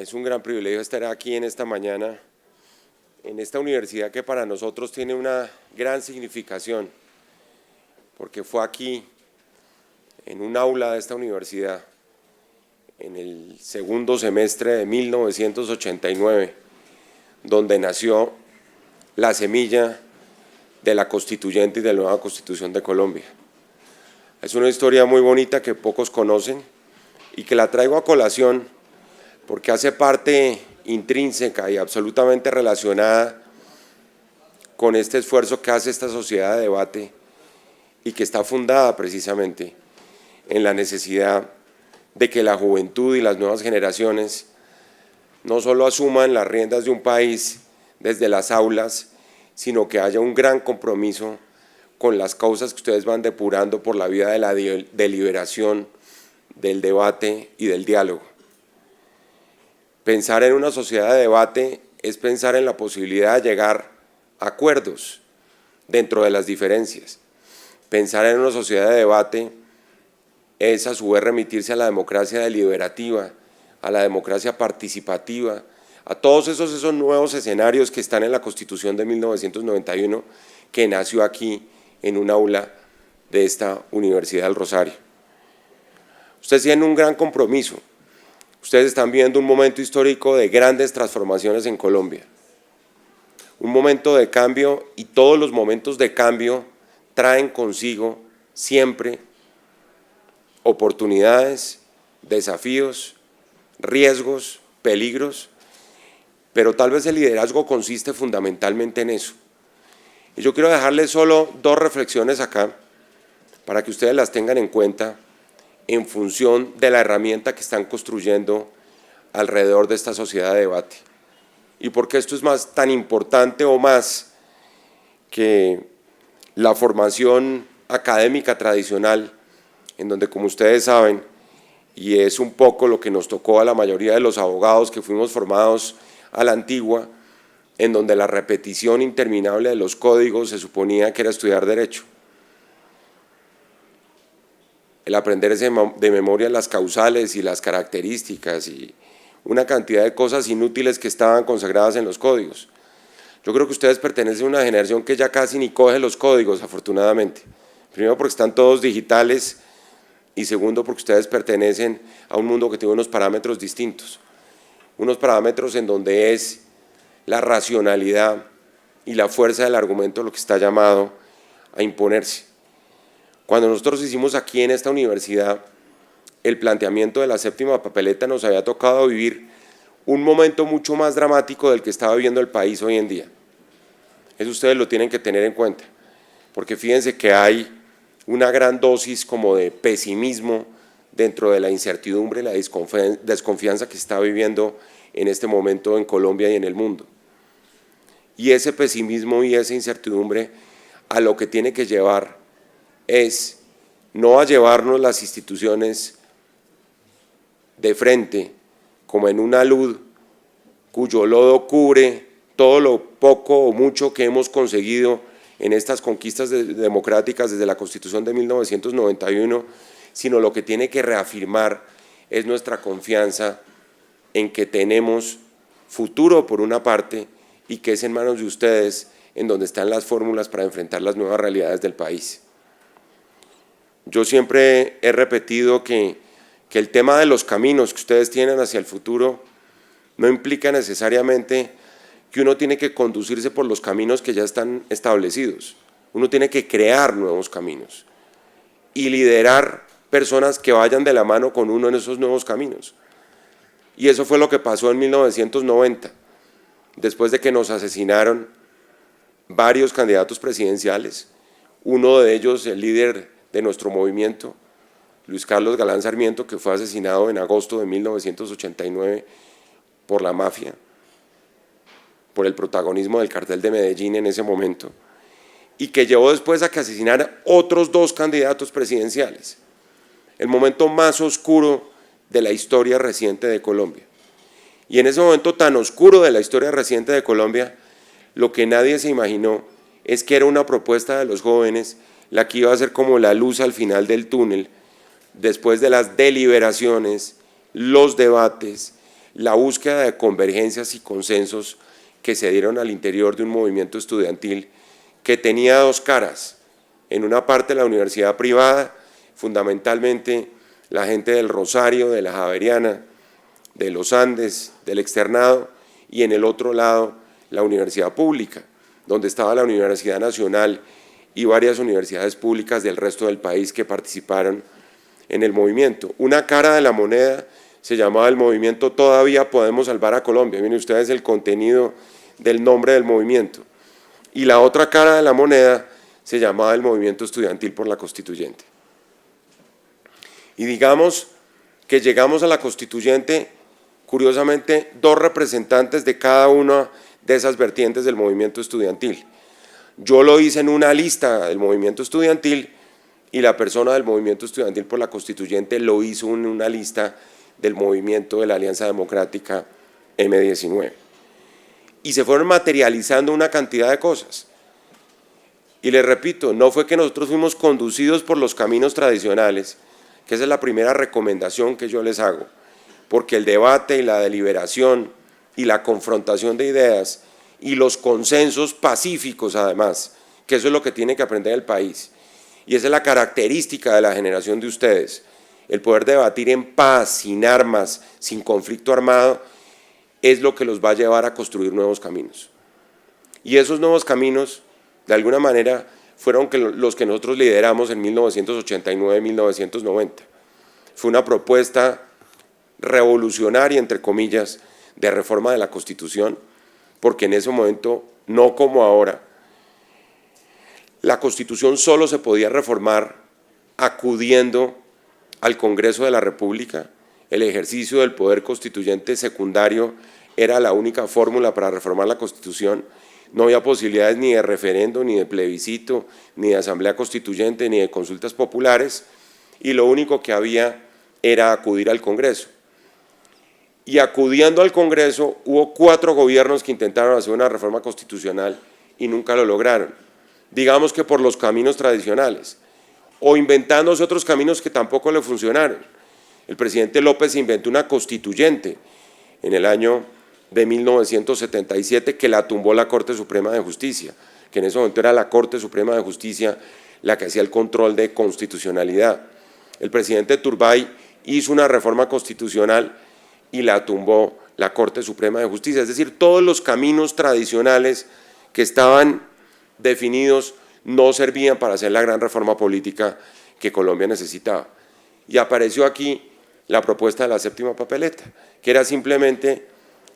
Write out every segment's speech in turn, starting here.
Es un gran privilegio estar aquí en esta mañana, en esta universidad que para nosotros tiene una gran significación, porque fue aquí, en un aula de esta universidad, en el segundo semestre de 1989, donde nació la semilla de la Constituyente y de la nueva Constitución de Colombia. Es una historia muy bonita que pocos conocen y que la traigo a colación porque hace parte intrínseca y absolutamente relacionada con este esfuerzo que hace esta sociedad de debate y que está fundada precisamente en la necesidad de que la juventud y las nuevas generaciones no solo asuman las riendas de un país desde las aulas, sino que haya un gran compromiso con las causas que ustedes van depurando por la vía de la deliberación, del debate y del diálogo. Pensar en una sociedad de debate es pensar en la posibilidad de llegar a acuerdos dentro de las diferencias. Pensar en una sociedad de debate es a su vez remitirse a la democracia deliberativa, a la democracia participativa, a todos esos nuevos escenarios que están en la Constitución de 1991, que nació aquí en un aula de esta Universidad del Rosario. Ustedes tienen un gran compromiso. Ustedes están viendo un momento histórico de grandes transformaciones en Colombia, un momento de cambio, y todos los momentos de cambio traen consigo siempre oportunidades, desafíos, riesgos, peligros, pero tal vez el liderazgo consiste fundamentalmente en eso. Y yo quiero dejarles solo dos reflexiones acá para que ustedes las tengan en cuenta en función de la herramienta que están construyendo alrededor de esta sociedad de debate. Y porque esto es tan importante o más que la formación académica tradicional, en donde, como ustedes saben, y es un poco lo que nos tocó a la mayoría de los abogados que fuimos formados a la antigua, en donde la repetición interminable de los códigos se suponía que era estudiar derecho. El aprender de memoria las causales y las características y una cantidad de cosas inútiles que estaban consagradas en los códigos. Yo creo que ustedes pertenecen a una generación que ya casi ni coge los códigos, afortunadamente. Primero porque están todos digitales y segundo porque ustedes pertenecen a un mundo que tiene unos parámetros distintos. Unos parámetros en donde es la racionalidad y la fuerza del argumento lo que está llamado a imponerse. Cuando nosotros hicimos aquí en esta universidad el planteamiento de la séptima papeleta, nos había tocado vivir un momento mucho más dramático del que estaba viviendo el país hoy en día. Eso ustedes lo tienen que tener en cuenta, porque fíjense que hay una gran dosis como de pesimismo dentro de la incertidumbre y la desconfianza que se está viviendo en este momento en Colombia y en el mundo. Y ese pesimismo y esa incertidumbre a lo que tiene que llevar es no a llevarnos las instituciones de frente como en una luz cuyo lodo cubre todo lo poco o mucho que hemos conseguido en estas conquistas democráticas desde la Constitución de 1991, sino lo que tiene que reafirmar es nuestra confianza en que tenemos futuro por una parte y que es en manos de ustedes en donde están las fórmulas para enfrentar las nuevas realidades del país. Yo siempre he repetido que el tema de los caminos que ustedes tienen hacia el futuro no implica necesariamente que uno tiene que conducirse por los caminos que ya están establecidos. Uno tiene que crear nuevos caminos y liderar personas que vayan de la mano con uno en esos nuevos caminos. Y eso fue lo que pasó en 1990, después de que nos asesinaron varios candidatos presidenciales, uno de ellos el líder de nuestro movimiento, Luis Carlos Galán Sarmiento, que fue asesinado en agosto de 1989 por la mafia, por el protagonismo del cartel de Medellín en ese momento, y que llevó después a que asesinaran otros dos candidatos presidenciales, el momento más oscuro de la historia reciente de Colombia. Y en ese momento tan oscuro de la historia reciente de Colombia, lo que nadie se imaginó es que era una propuesta de los jóvenes la que iba a ser como la luz al final del túnel, después de las deliberaciones, los debates, la búsqueda de convergencias y consensos que se dieron al interior de un movimiento estudiantil que tenía dos caras. En una parte la universidad privada, fundamentalmente la gente del Rosario, de la Javeriana, de los Andes, del Externado, y en el otro lado la universidad pública, donde estaba la Universidad Nacional y varias universidades públicas del resto del país que participaron en el movimiento. Una cara de la moneda se llamaba el movimiento Todavía Podemos Salvar a Colombia. Miren ustedes el contenido del nombre del movimiento. Y la otra cara de la moneda se llamaba el Movimiento Estudiantil por la Constituyente. Y digamos que llegamos a la Constituyente, curiosamente, dos representantes de cada una de esas vertientes del movimiento estudiantil. Yo lo hice en una lista del movimiento estudiantil y la persona del movimiento estudiantil por la Constituyente lo hizo en una lista del movimiento de la Alianza Democrática M19. Y se fueron materializando una cantidad de cosas. Y les repito, no fue que nosotros fuimos conducidos por los caminos tradicionales, que esa es la primera recomendación que yo les hago, porque el debate y la deliberación y la confrontación de ideas y los consensos pacíficos además, que eso es lo que tiene que aprender el país, y esa es la característica de la generación de ustedes, el poder debatir en paz, sin armas, sin conflicto armado, es lo que los va a llevar a construir nuevos caminos. Y esos nuevos caminos, de alguna manera, fueron los que nosotros lideramos en 1989-1990. Fue una propuesta revolucionaria, entre comillas, de reforma de la Constitución, porque en ese momento, no como ahora, la Constitución solo se podía reformar acudiendo al Congreso de la República. El ejercicio del poder constituyente secundario era la única fórmula para reformar la Constitución. No había posibilidades ni de referendo, ni de plebiscito, ni de asamblea constituyente, ni de consultas populares, y lo único que había era acudir al Congreso. Y acudiendo al Congreso hubo 4 gobiernos que intentaron hacer una reforma constitucional y nunca lo lograron. Digamos que por los caminos tradicionales, o inventándose otros caminos que tampoco le funcionaron. El presidente López inventó una constituyente en el año de 1977 que la tumbó la Corte Suprema de Justicia, que en ese momento era la Corte Suprema de Justicia la que hacía el control de constitucionalidad. El presidente Turbay hizo una reforma constitucional y la tumbó la Corte Suprema de Justicia, es decir, todos los caminos tradicionales que estaban definidos no servían para hacer la gran reforma política que Colombia necesitaba. Y apareció aquí la propuesta de la séptima papeleta, que era simplemente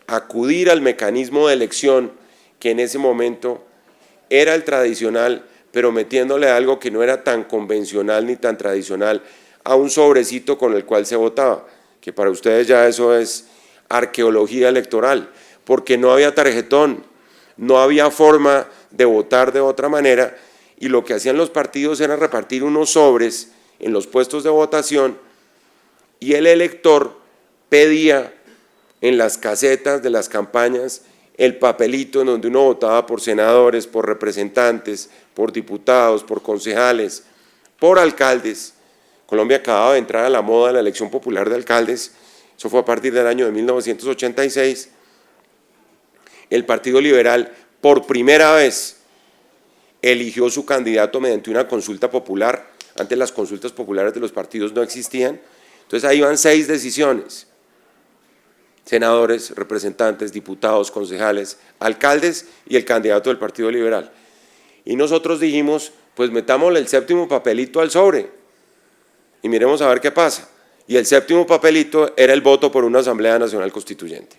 acudir al mecanismo de elección que en ese momento era el tradicional, pero metiéndole algo que no era tan convencional ni tan tradicional a un sobrecito con el cual se votaba, que para ustedes ya eso es arqueología electoral, porque no había tarjetón, no había forma de votar de otra manera, y lo que hacían los partidos era repartir unos sobres en los puestos de votación y el elector pedía en las casetas de las campañas el papelito en donde uno votaba por senadores, por representantes, por diputados, por concejales, por alcaldes. Colombia acababa de entrar a la moda de la elección popular de alcaldes, eso fue a partir del año de 1986. El Partido Liberal por primera vez eligió su candidato mediante una consulta popular. Antes las consultas populares de los partidos no existían, entonces ahí van 6 decisiones, senadores, representantes, diputados, concejales, alcaldes y el candidato del Partido Liberal. Y nosotros dijimos, pues metámosle el séptimo papelito al sobre y miremos a ver qué pasa. Y el séptimo papelito era el voto por una Asamblea Nacional Constituyente.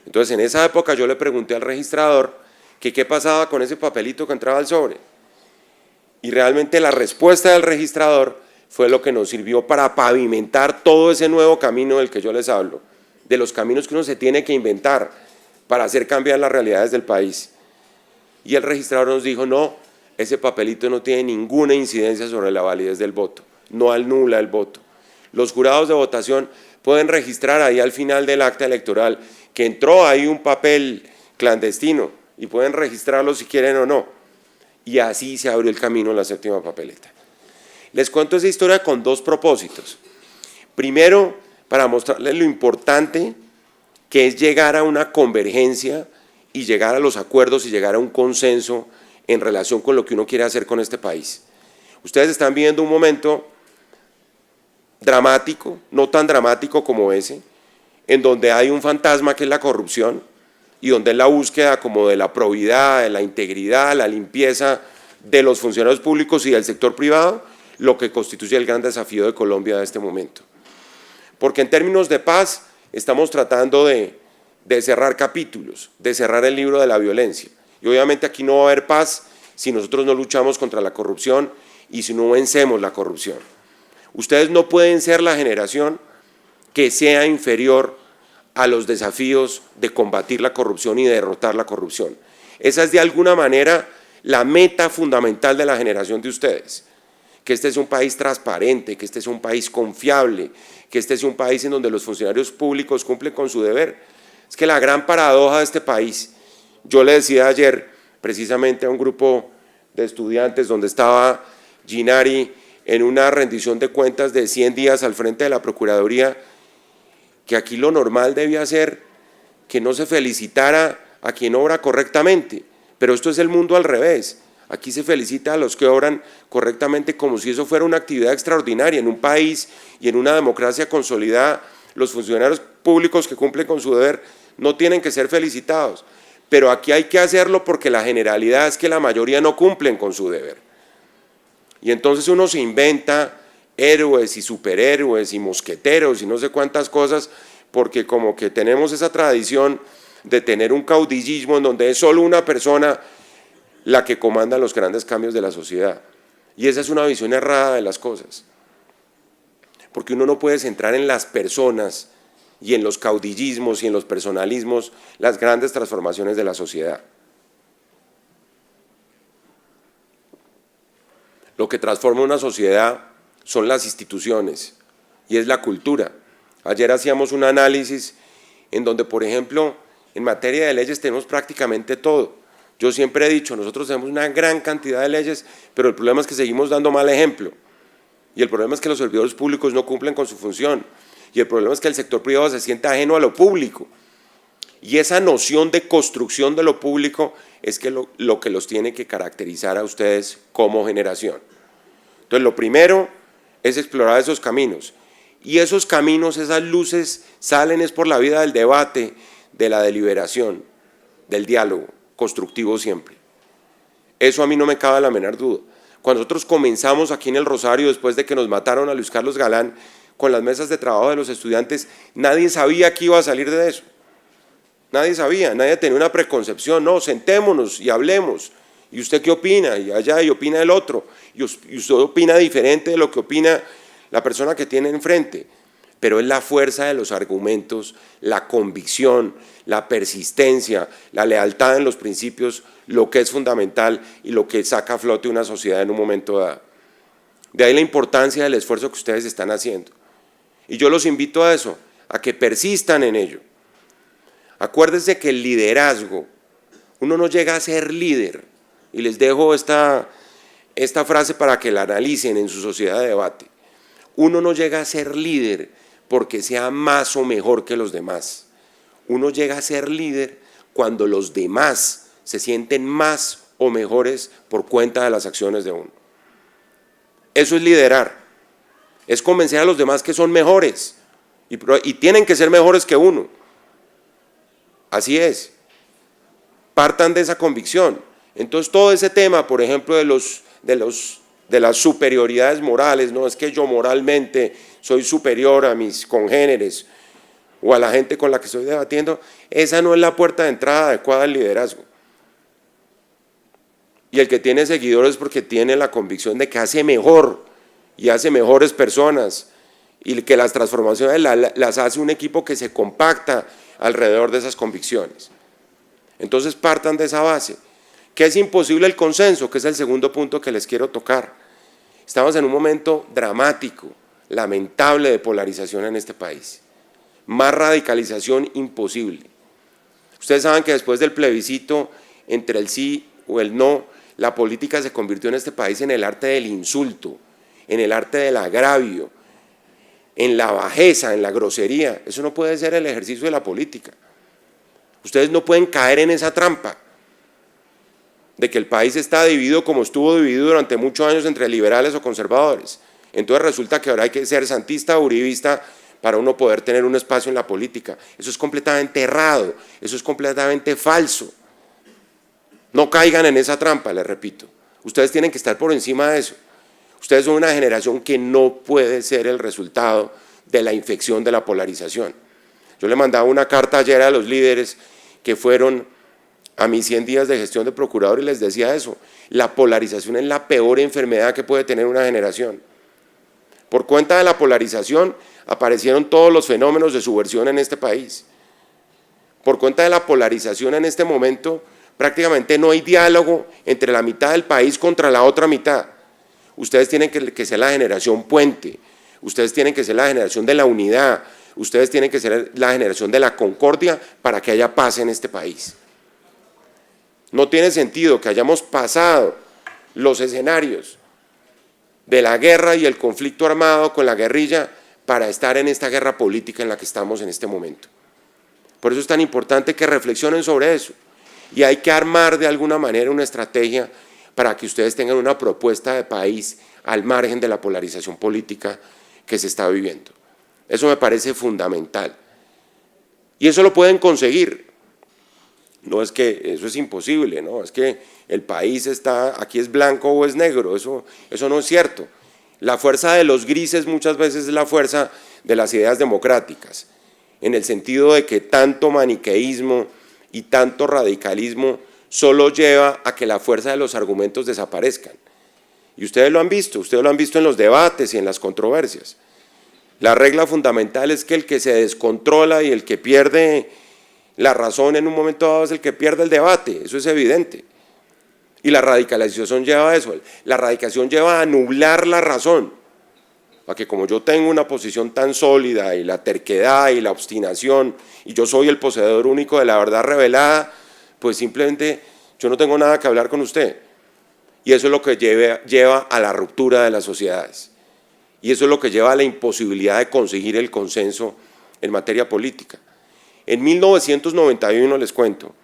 Entonces en esa época yo le pregunté al registrador que qué pasaba con ese papelito que entraba al sobre. Y realmente la respuesta del registrador fue lo que nos sirvió para pavimentar todo ese nuevo camino del que yo les hablo, de los caminos que uno se tiene que inventar para hacer cambiar las realidades del país. Y el registrador nos dijo, no, ese papelito no tiene ninguna incidencia sobre la validez del voto, no anula el voto. Los jurados de votación pueden registrar ahí al final del acta electoral que entró ahí un papel clandestino y pueden registrarlo si quieren o no. Y así se abrió el camino a la séptima papeleta. Les cuento esa historia con 2 propósitos. Primero, para mostrarles lo importante que es llegar a una convergencia y llegar a los acuerdos y llegar a un consenso en relación con lo que uno quiere hacer con este país. Ustedes están viviendo un momento dramático, no tan dramático como ese, en donde hay un fantasma que es la corrupción y donde es la búsqueda como de la probidad, de la integridad, la limpieza de los funcionarios públicos y del sector privado, lo que constituye el gran desafío de Colombia de este momento. Porque en términos de paz estamos tratando de cerrar capítulos, de cerrar el libro de la violencia. Y obviamente aquí no va a haber paz si nosotros no luchamos contra la corrupción y si no vencemos la corrupción. Ustedes no pueden ser la generación que sea inferior a los desafíos de combatir la corrupción y de derrotar la corrupción. Esa es de alguna manera la meta fundamental de la generación de ustedes. Que este es un país transparente, que este es un país confiable, que este es un país en donde los funcionarios públicos cumplen con su deber. Es que la gran paradoja de este país, yo le decía ayer precisamente a un grupo de estudiantes donde estaba Ginari en una rendición de cuentas de 100 días al frente de la Procuraduría, que aquí lo normal debía ser que no se felicitara a quien obra correctamente, pero esto es el mundo al revés. Aquí se felicita a los que obran correctamente como si eso fuera una actividad extraordinaria. En un país y en una democracia consolidada, los funcionarios públicos que cumplen con su deber no tienen que ser felicitados, pero aquí hay que hacerlo porque la generalidad es que la mayoría no cumplen con su deber. Y entonces uno se inventa héroes y superhéroes y mosqueteros y no sé cuántas cosas, porque como que tenemos esa tradición de tener un caudillismo en donde es solo una persona la que comanda los grandes cambios de la sociedad. Y esa es una visión errada de las cosas. Porque uno no puede centrar en las personas y en los caudillismos y en los personalismos las grandes transformaciones de la sociedad. Lo que transforma una sociedad son las instituciones y es la cultura. Ayer hacíamos un análisis en donde, por ejemplo, en materia de leyes tenemos prácticamente todo. Yo siempre he dicho, nosotros tenemos una gran cantidad de leyes, pero el problema es que seguimos dando mal ejemplo. Y el problema es que los servidores públicos no cumplen con su función. Y el problema es que el sector privado se siente ajeno a lo público. Y esa noción de construcción de lo público es que lo que los tiene que caracterizar a ustedes como generación. Entonces, lo primero es explorar esos caminos. Y esos caminos, esas luces, salen es por la vía del debate, de la deliberación, del diálogo constructivo siempre. Eso a mí no me cabe la menor duda. Cuando nosotros comenzamos aquí en el Rosario, después de que nos mataron a Luis Carlos Galán, con las mesas de trabajo de los estudiantes, nadie sabía que iba a salir de eso. Nadie sabía, nadie tenía una preconcepción. No, sentémonos y hablemos. ¿Y usted qué opina? Y allá, y opina el otro. Y usted opina diferente de lo que opina la persona que tiene enfrente. Pero es la fuerza de los argumentos, la convicción, la persistencia, la lealtad en los principios, lo que es fundamental y lo que saca a flote una sociedad en un momento dado. De ahí la importancia del esfuerzo que ustedes están haciendo. Y yo los invito a eso, a que persistan en ello. Acuérdense que el liderazgo, uno no llega a ser líder, y les dejo esta frase para que la analicen en su sociedad de debate. Uno no llega a ser líder porque sea más o mejor que los demás. Uno llega a ser líder cuando los demás se sienten más o mejores por cuenta de las acciones de uno. Eso es liderar, es convencer a los demás que son mejores y tienen que ser mejores que uno. Así es, partan de esa convicción. Entonces todo ese tema, por ejemplo, de las superioridades morales, no es que yo moralmente soy superior a mis congéneres o a la gente con la que estoy debatiendo, esa no es la puerta de entrada adecuada al liderazgo. Y el que tiene seguidores porque tiene la convicción de que hace mejor y hace mejores personas y que las transformaciones las hace un equipo que se compacta alrededor de esas convicciones. Entonces partan de esa base. Que es imposible el consenso, que es el segundo punto que les quiero tocar. Estamos en un momento dramático, lamentable de polarización en este país. Más radicalización imposible. Ustedes saben que después del plebiscito entre el sí o el no, la política se convirtió en este país en el arte del insulto, en el arte del agravio, en la bajeza, en la grosería. Eso no puede ser el ejercicio de la política. Ustedes no pueden caer en esa trampa de que el país está dividido como estuvo dividido durante muchos años entre liberales o conservadores. Entonces resulta que ahora hay que ser santista o uribista para uno poder tener un espacio en la política. Eso es completamente errado, eso es completamente falso. No caigan en esa trampa, les repito. Ustedes tienen que estar por encima de eso. Ustedes son una generación que no puede ser el resultado de la infección de la polarización. Yo le mandaba una carta ayer a los líderes que fueron a mis 100 días de gestión de procurador y les decía eso. La polarización es la peor enfermedad que puede tener una generación. Por cuenta de la polarización aparecieron todos los fenómenos de subversión en este país. Por cuenta de la polarización en este momento prácticamente no hay diálogo entre la mitad del país contra la otra mitad. Ustedes tienen que ser la generación puente, ustedes tienen que ser la generación de la unidad, ustedes tienen que ser la generación de la concordia para que haya paz en este país. No tiene sentido que hayamos pasado los escenarios de la guerra y el conflicto armado con la guerrilla para estar en esta guerra política en la que estamos en este momento. Por eso es tan importante que reflexionen sobre eso y hay que armar de alguna manera una estrategia para que ustedes tengan una propuesta de país al margen de la polarización política que se está viviendo. Eso me parece fundamental. Y eso lo pueden conseguir. No es que eso es imposible, no, es que el país está, aquí es blanco o es negro, eso no es cierto. La fuerza de los grises muchas veces es la fuerza de las ideas democráticas, en el sentido de que tanto maniqueísmo y tanto radicalismo solo lleva a que la fuerza de los argumentos desaparezcan. Y ustedes lo han visto en los debates y en las controversias. La regla fundamental es que el que se descontrola y el que pierde la razón en un momento dado es el que pierde el debate, eso es evidente. Y la radicalización lleva a eso, la radicalización lleva a nublar la razón, a que como yo tengo una posición tan sólida y la terquedad y la obstinación y yo soy el poseedor único de la verdad revelada, pues simplemente yo no tengo nada que hablar con usted. Y eso es lo que lleva a la ruptura de las sociedades. Y eso es lo que lleva a la imposibilidad de conseguir el consenso en materia política. En 1991, les cuento,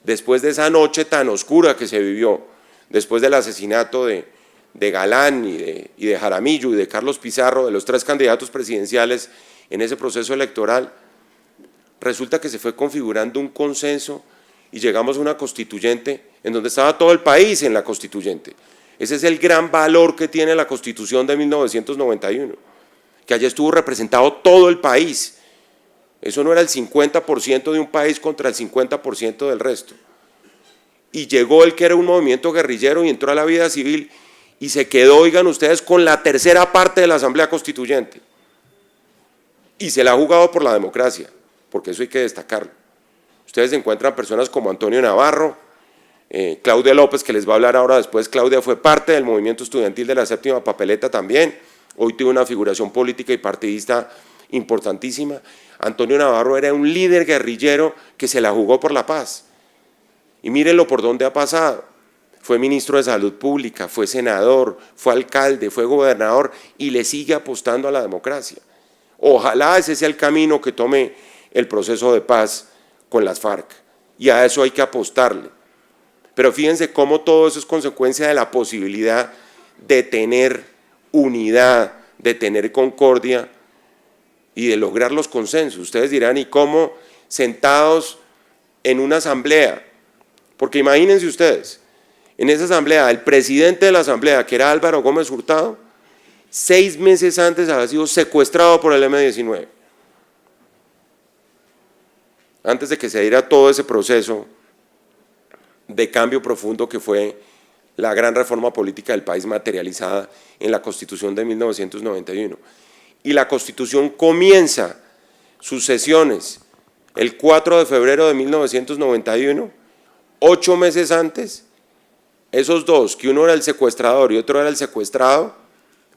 después de esa noche tan oscura que se vivió, después del asesinato de Galán y de Jaramillo y de Carlos Pizarro, de los 3 candidatos presidenciales en ese proceso electoral, resulta que se fue configurando un consenso y llegamos a una constituyente en donde estaba todo el país en la constituyente. Ese es el gran valor que tiene la Constitución de 1991, que allí estuvo representado todo el país. Eso no era el 50% de un país contra el 50% del resto. Y llegó el que era un movimiento guerrillero y entró a la vida civil y se quedó, oigan ustedes, con la tercera parte de la Asamblea Constituyente. Y se la ha jugado por la democracia, porque eso hay que destacarlo. Ustedes encuentran personas como Antonio Navarro, Claudia López, que les va a hablar ahora después. Claudia fue parte del movimiento estudiantil de la séptima papeleta también, hoy tuvo una figuración política y partidista importantísima. Antonio Navarro era un líder guerrillero que se la jugó por la paz. Y mírenlo por dónde ha pasado. Fue ministro de Salud Pública, fue senador, fue alcalde, fue gobernador y le sigue apostando a la democracia. Ojalá ese sea el camino que tome el proceso de paz con las FARC. Y a eso hay que apostarle. Pero fíjense cómo todo eso es consecuencia de la posibilidad de tener unidad, de tener concordia y de lograr los consensos. Ustedes dirán, ¿y cómo sentados en una asamblea? Porque imagínense ustedes, en esa asamblea, el presidente de la asamblea, que era Álvaro Gómez Hurtado, 6 meses antes había sido secuestrado por el M-19. Antes de que se diera todo ese proceso de cambio profundo que fue la gran reforma política del país materializada en la Constitución de 1991. Y la Constitución comienza sus sesiones el 4 de febrero de 1991, 8 meses antes. Esos dos, que uno era el secuestrador y otro era el secuestrado,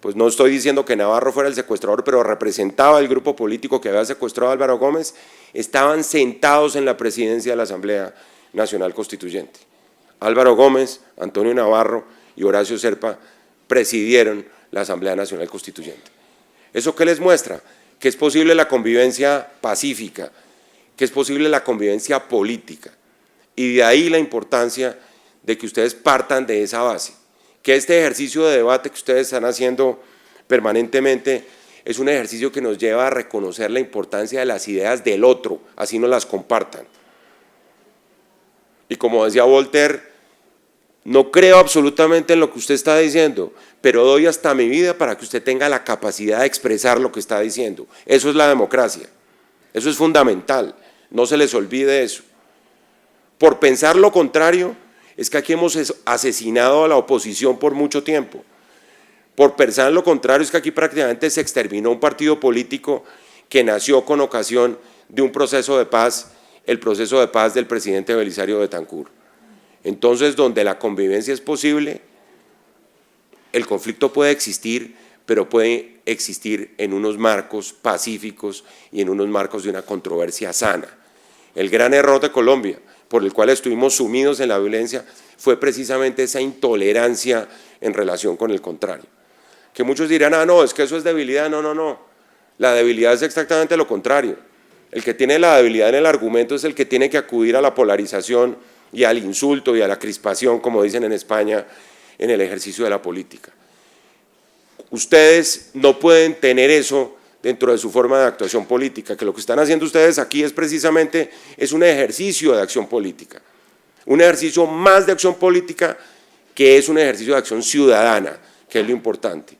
pues no estoy diciendo que Navarro fuera el secuestrador, pero representaba el grupo político que había secuestrado a Álvaro Gómez, estaban sentados en la presidencia de la Asamblea Nacional Constituyente. Álvaro Gómez, Antonio Navarro y Horacio Serpa presidieron la Asamblea Nacional Constituyente. ¿Eso qué les muestra? que es posible la convivencia pacífica, que es posible la convivencia política. Y de ahí la importancia de que ustedes partan de esa base, que este ejercicio de debate que ustedes están haciendo permanentemente es un ejercicio que nos lleva a reconocer la importancia de las ideas del otro, así no las compartan. Y como decía Voltaire, no creo absolutamente en lo que usted está diciendo, pero doy hasta mi vida para que usted tenga la capacidad de expresar lo que está diciendo. Eso es la democracia, eso es fundamental, no se les olvide eso. Por pensar lo contrario, es que aquí hemos asesinado a la oposición por mucho tiempo. Por pensar lo contrario, es que aquí prácticamente se exterminó un partido político que nació con ocasión de un proceso de paz, el proceso de paz del presidente Belisario Betancur. Entonces, donde la convivencia es posible, el conflicto puede existir, pero puede existir en unos marcos pacíficos y en unos marcos de una controversia sana. El gran error de Colombia, por el cual estuvimos sumidos en la violencia, fue precisamente esa intolerancia en relación con el contrario. Que muchos dirán, ah, no, es que eso es debilidad. No, no, no. La debilidad es exactamente lo contrario. El que tiene la debilidad en el argumento es el que tiene que acudir a la polarización y al insulto y a la crispación, como dicen en España, en el ejercicio de la política. Ustedes no pueden tener eso dentro de su forma de actuación política, que lo que están haciendo ustedes aquí es precisamente un ejercicio de acción política, un ejercicio más de acción política que es un ejercicio de acción ciudadana, que es lo importante.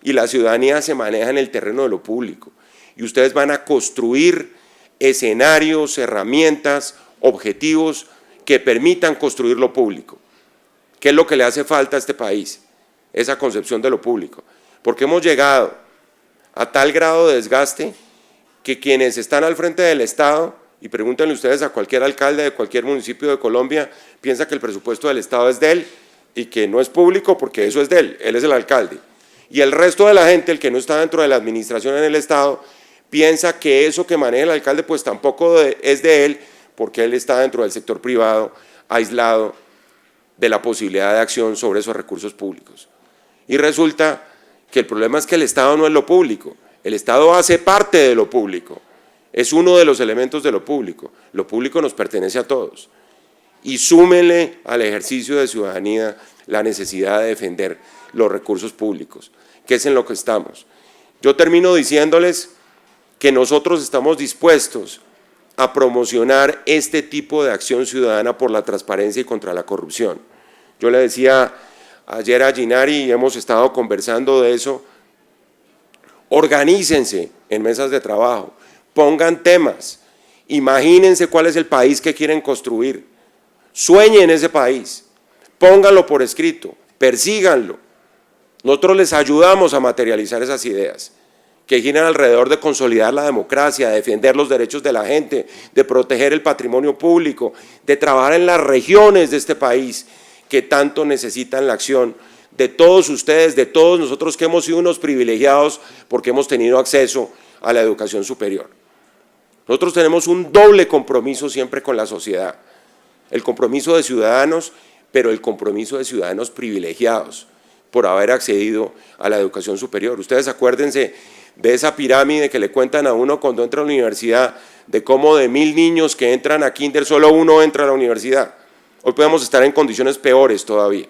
Y la ciudadanía se maneja en el terreno de lo público, y ustedes van a construir escenarios, herramientas, objetivos que permitan construir lo público. ¿Qué es lo que le hace falta a este país? Esa concepción de lo público. Porque hemos llegado a tal grado de desgaste que quienes están al frente del Estado, y pregúntenle ustedes a cualquier alcalde de cualquier municipio de Colombia, piensa que el presupuesto del Estado es de él y que no es público porque eso es de él es el alcalde. Y el resto de la gente, el que no está dentro de la administración en el Estado, piensa que eso que maneja el alcalde pues tampoco es de él, porque él está dentro del sector privado, aislado de la posibilidad de acción sobre esos recursos públicos. Y resulta que el problema es que el Estado no es lo público, el Estado hace parte de lo público, es uno de los elementos de lo público nos pertenece a todos. Y súmenle al ejercicio de ciudadanía la necesidad de defender los recursos públicos, que es en lo que estamos. Yo termino diciéndoles que nosotros estamos dispuestos a promocionar este tipo de acción ciudadana por la transparencia y contra la corrupción. Yo le decía ayer a Ginari, y hemos estado conversando de eso, organícense en mesas de trabajo, pongan temas, imagínense cuál es el país que quieren construir, sueñen ese país, pónganlo por escrito, persíganlo. Nosotros les ayudamos a materializar esas ideas que giran alrededor de consolidar la democracia, de defender los derechos de la gente, de proteger el patrimonio público, de trabajar en las regiones de este país que tanto necesitan la acción de todos ustedes, de todos nosotros que hemos sido unos privilegiados porque hemos tenido acceso a la educación superior. Nosotros tenemos un doble compromiso siempre con la sociedad, el compromiso de ciudadanos, pero el compromiso de ciudadanos privilegiados por haber accedido a la educación superior. Ustedes acuérdense de esa pirámide que le cuentan a uno cuando entra a la universidad, de cómo de 1000 niños que entran a kinder, solo uno entra a la universidad. Hoy podemos estar en condiciones peores todavía.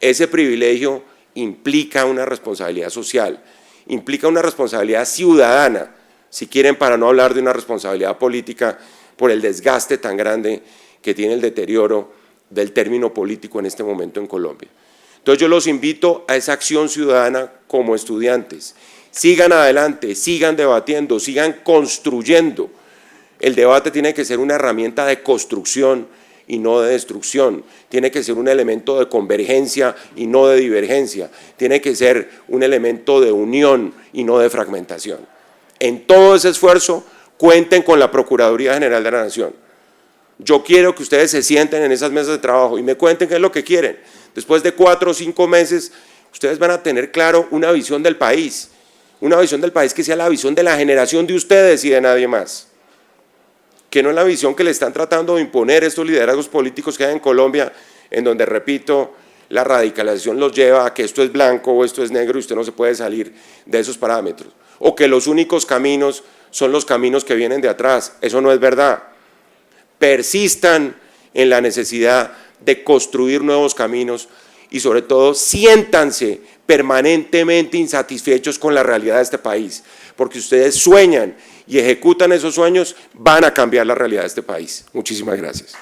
Ese privilegio implica una responsabilidad social, implica una responsabilidad ciudadana, si quieren, para no hablar de una responsabilidad política por el desgaste tan grande que tiene el deterioro del término político en este momento en Colombia. Entonces yo los invito a esa acción ciudadana como estudiantes. Sigan adelante, sigan debatiendo, sigan construyendo. El debate tiene que ser una herramienta de construcción y no de destrucción. Tiene que ser un elemento de convergencia y no de divergencia. Tiene que ser un elemento de unión y no de fragmentación. En todo ese esfuerzo, cuenten con la Procuraduría General de la Nación. Yo quiero que ustedes se sienten en esas mesas de trabajo y me cuenten qué es lo que quieren. Después de 4 o 5 meses, ustedes van a tener claro una visión del país. Una visión del país que sea la visión de la generación de ustedes y de nadie más. Que no es la visión que le están tratando de imponer estos liderazgos políticos que hay en Colombia, en donde, repito, la radicalización los lleva a que esto es blanco o esto es negro y usted no se puede salir de esos parámetros, o que los únicos caminos son los caminos que vienen de atrás. Eso no es verdad. Persistan en la necesidad de construir nuevos caminos y sobre todo siéntanse permanentemente insatisfechos con la realidad de este país, porque ustedes sueñan y ejecutan esos sueños, van a cambiar la realidad de este país. Muchísimas gracias.